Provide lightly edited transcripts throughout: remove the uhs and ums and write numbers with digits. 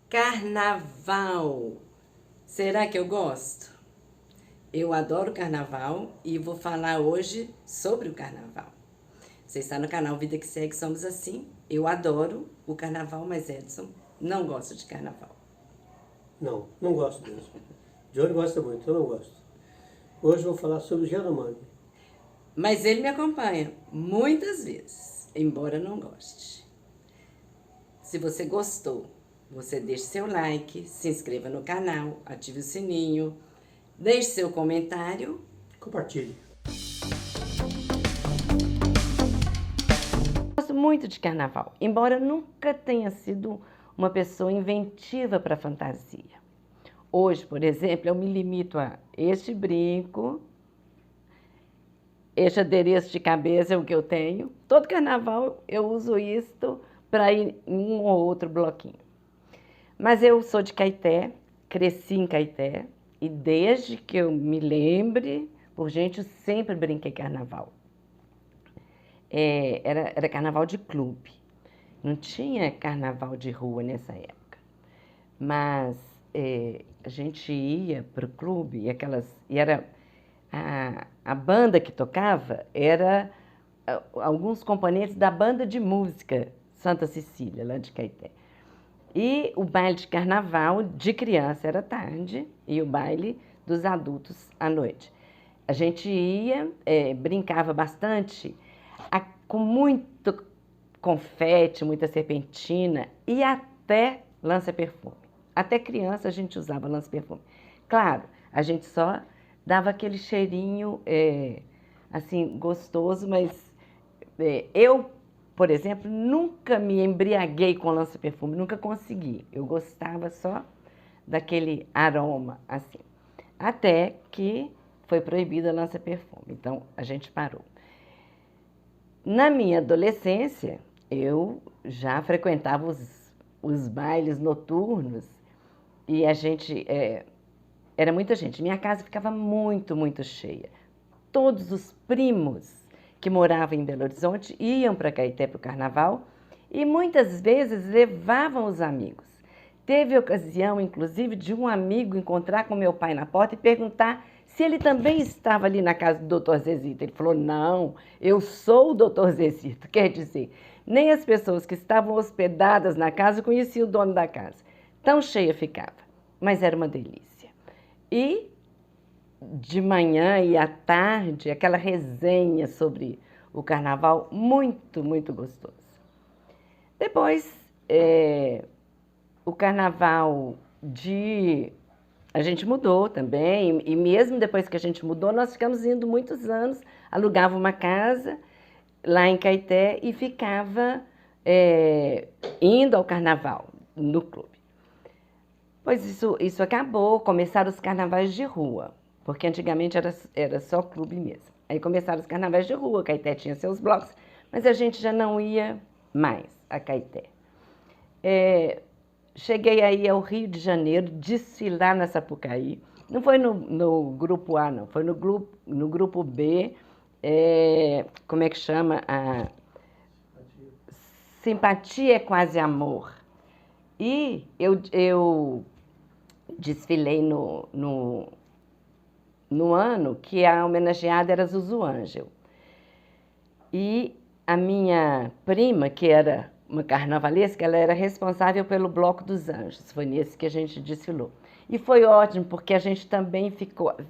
Carnaval. Será que eu gosto? Eu adoro carnaval e vou falar hoje sobre o carnaval. Você está no canal Vida que Segue, somos assim. Eu adoro o carnaval, mas Edson não gosta de carnaval. Não, não gosto mesmo. Johnny gosta muito, eu não gosto. Hoje eu vou falar sobre o Yanomami. Mas ele me acompanha muitas vezes, embora não goste. Se você gostou, você deixe seu like, se inscreva no canal, ative o sininho, deixe seu comentário. Compartilhe. Gosto muito de carnaval, embora eu nunca tenha sido uma pessoa inventiva para fantasia. Hoje, por exemplo, eu me limito a este brinco, este adereço de cabeça é o que eu tenho. Todo carnaval eu uso isto para ir em um ou outro bloquinho. Mas eu sou de Caeté, cresci em Caeté e desde que eu me lembre, por gente, eu sempre brinquei carnaval. Era carnaval de clube, não tinha carnaval de rua nessa época. Mas a gente ia para o clube e era a banda que tocava era alguns componentes da banda de música Santa Cecília, lá de Caeté. E o baile de carnaval de criança era tarde e o baile dos adultos à noite. A gente ia, brincava bastante, com muito confete, muita serpentina e até lança-perfume. Até criança a gente usava lança-perfume. Claro, a gente só dava aquele cheirinho, assim, gostoso, mas eu, por exemplo, nunca me embriaguei com lança-perfume, nunca consegui. Eu gostava só daquele aroma, assim. Até que foi proibida a lança-perfume, então a gente parou. Na minha adolescência, eu já frequentava os bailes noturnos e a gente, era muita gente. Minha casa ficava muito, muito cheia. Todos os primos que moravam em Belo Horizonte iam para Caeté para o carnaval e muitas vezes levavam os amigos. Teve ocasião, inclusive, de um amigo encontrar com meu pai na porta e perguntar se ele também estava ali na casa do doutor Zezito. Ele falou, não, eu sou o doutor Zezito. Quer dizer, nem as pessoas que estavam hospedadas na casa conheciam o dono da casa. Tão cheia ficava, mas era uma delícia. E de manhã e à tarde, aquela resenha sobre o carnaval, muito, muito gostoso. Depois, o carnaval a gente mudou também, e mesmo depois que a gente mudou, nós ficamos indo muitos anos, alugava uma casa lá em Caeté e ficava indo ao carnaval no clube. Pois isso acabou, começaram os carnavais de rua, porque antigamente era só clube mesmo. Aí começaram os carnavais de rua, Caeté tinha seus blocos, mas a gente já não ia mais a Caeté. Cheguei aí ao Rio de Janeiro, desfilar na Sapucaí. Não foi no grupo A, não, foi no grupo B, como é que chama? Simpatia é quase amor. E eu desfilei no ano que a homenageada era Zuzu Ângel. E a minha prima, que era uma carnavalesca, ela era responsável pelo Bloco dos Anjos. Foi nesse que a gente desfilou. E foi ótimo, porque a gente também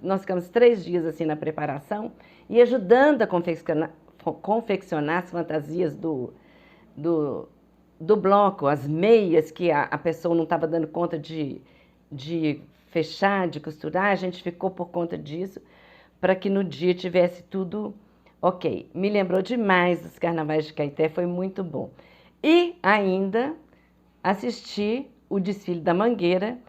nós ficamos 3 dias assim na preparação e ajudando a confeccionar as fantasias do bloco, as meias que a pessoa não estava dando conta de fechar, de costurar, a gente ficou por conta disso, para que no dia tivesse tudo ok. Me lembrou demais dos carnavais de Caeté, foi muito bom. E ainda assisti o desfile da Mangueira,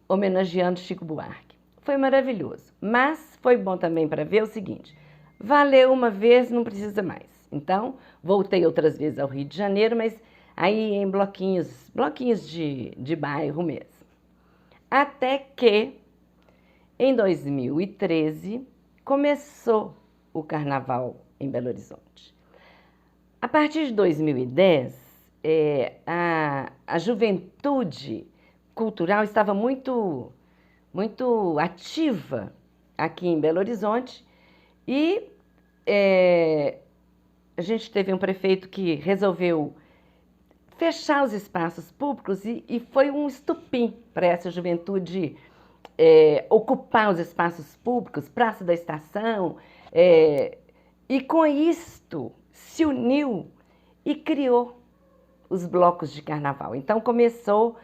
homenageando Chico Buarque. Foi maravilhoso, mas foi bom também para ver o seguinte, valeu uma vez, não precisa mais. Então, voltei outras vezes ao Rio de Janeiro, mas aí em bloquinhos de bairro mesmo. Até que, em 2013, começou o carnaval em Belo Horizonte. A partir de 2010, a juventude cultural estava muito ativa aqui em Belo Horizonte e a gente teve um prefeito que resolveu fechar os espaços públicos e foi um estupim para essa juventude ocupar os espaços públicos, Praça da Estação, e com isto se uniu e criou os blocos de carnaval. Então começou,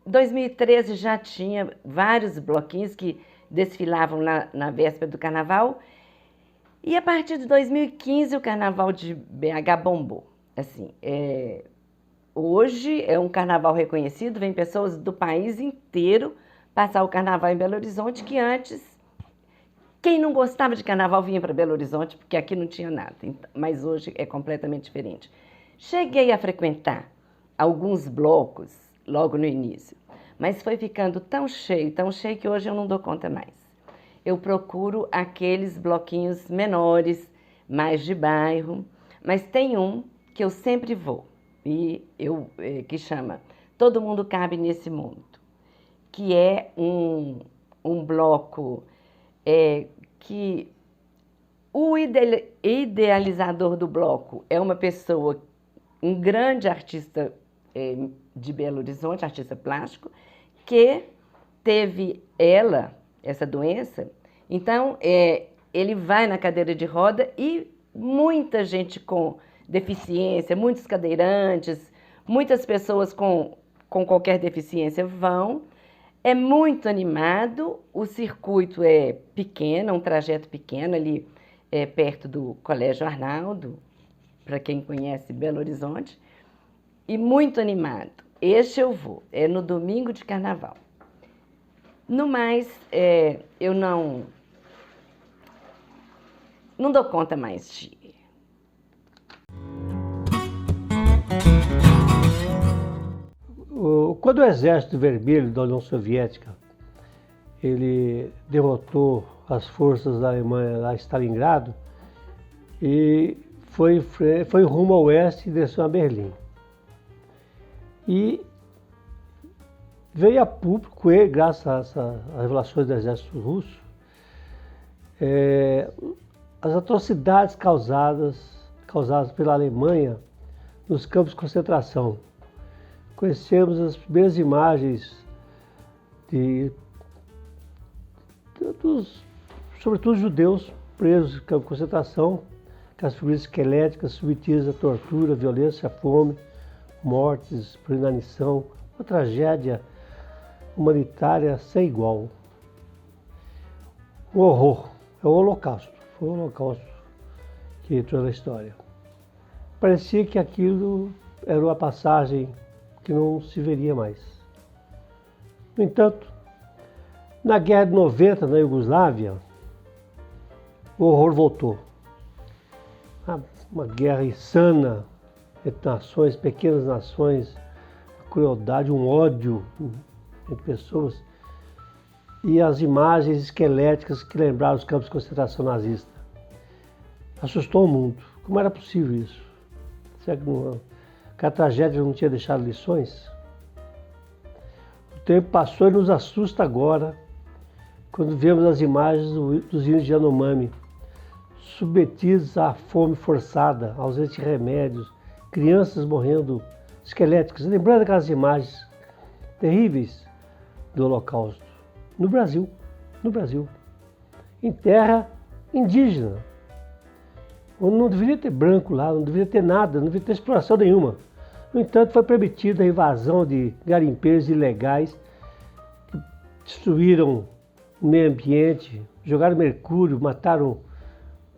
2013 já tinha vários bloquinhos que desfilavam na véspera do carnaval, e a partir de 2015 o carnaval de BH bombou. Assim, hoje é um carnaval reconhecido, vem pessoas do país inteiro passar o carnaval em Belo Horizonte, que antes, quem não gostava de carnaval vinha para Belo Horizonte, porque aqui não tinha nada, mas hoje é completamente diferente. Cheguei a frequentar alguns blocos logo no início, mas foi ficando tão cheio que hoje eu não dou conta mais. Eu procuro aqueles bloquinhos menores, mais de bairro, mas tem um que eu sempre vou, que chama Todo Mundo Cabe Nesse Mundo, que é um bloco que o idealizador do bloco é uma pessoa, um grande artista de Belo Horizonte, artista plástico, que teve essa doença, então ele vai na cadeira de roda e muita gente com deficiência, muitos cadeirantes, muitas pessoas com qualquer deficiência vão. É muito animado, o circuito é pequeno, um trajeto pequeno, ali perto do Colégio Arnaldo, para quem conhece Belo Horizonte, e muito animado. Este eu vou, é no domingo de carnaval. No mais, eu não dou conta mais de ir. Quando o Exército Vermelho da União Soviética ele derrotou as forças da Alemanha lá em Stalingrado e foi rumo ao oeste e desceu a Berlim. E veio a público, graças às revelações do exército russo, as atrocidades causadas pela Alemanha nos campos de concentração. Conhecemos as primeiras imagens sobretudo judeus presos em campos de concentração, com as figuras esqueléticas submetidas à tortura, à violência, à fome, mortes por inanição, uma tragédia humanitária sem igual. Um horror, é o Holocausto, foi o Holocausto que entrou na história. Parecia que aquilo era uma passagem que não se veria mais. No entanto, na Guerra de 90, na Iugoslávia, o horror voltou. Uma guerra insana entre nações, pequenas nações, crueldade, um ódio entre pessoas, e as imagens esqueléticas que lembraram os campos de concentração nazista. Assustou o mundo. Como era possível isso? Será que a tragédia não tinha deixado lições? O tempo passou e nos assusta agora, quando vemos as imagens dos índios de Yanomami, submetidos à fome forçada, ausentes de remédios, crianças morrendo esqueléticas, lembrando aquelas imagens terríveis do Holocausto. No Brasil, em terra indígena, onde não deveria ter branco lá, não deveria ter nada, não deveria ter exploração nenhuma. No entanto, foi permitida a invasão de garimpeiros ilegais que destruíram o meio ambiente, jogaram mercúrio,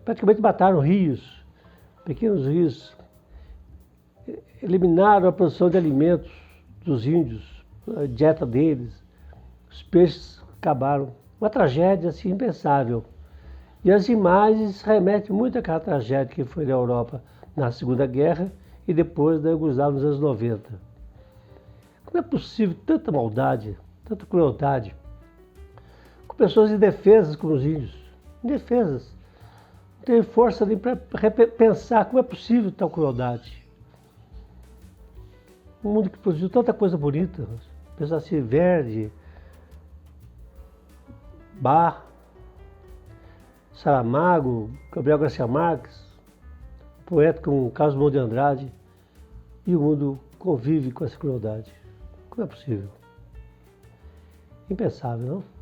praticamente mataram rios, pequenos rios, eliminaram a produção de alimentos dos índios, a dieta deles, os peixes acabaram. Uma tragédia assim impensável. E as imagens remetem muito àquela tragédia que foi na Europa na Segunda Guerra e depois da Iugoslávia nos anos 90. Como é possível tanta maldade, tanta crueldade, com pessoas indefesas como os índios, indefesas, não tem força nem para pensar como é possível tal crueldade. Um mundo que produziu tanta coisa bonita. Pensasse Verdi, Bach, Saramago, Gabriel Garcia Marques, poeta como Carlos Drummond de Andrade, e o mundo convive com essa crueldade. Como é possível? Impensável, não?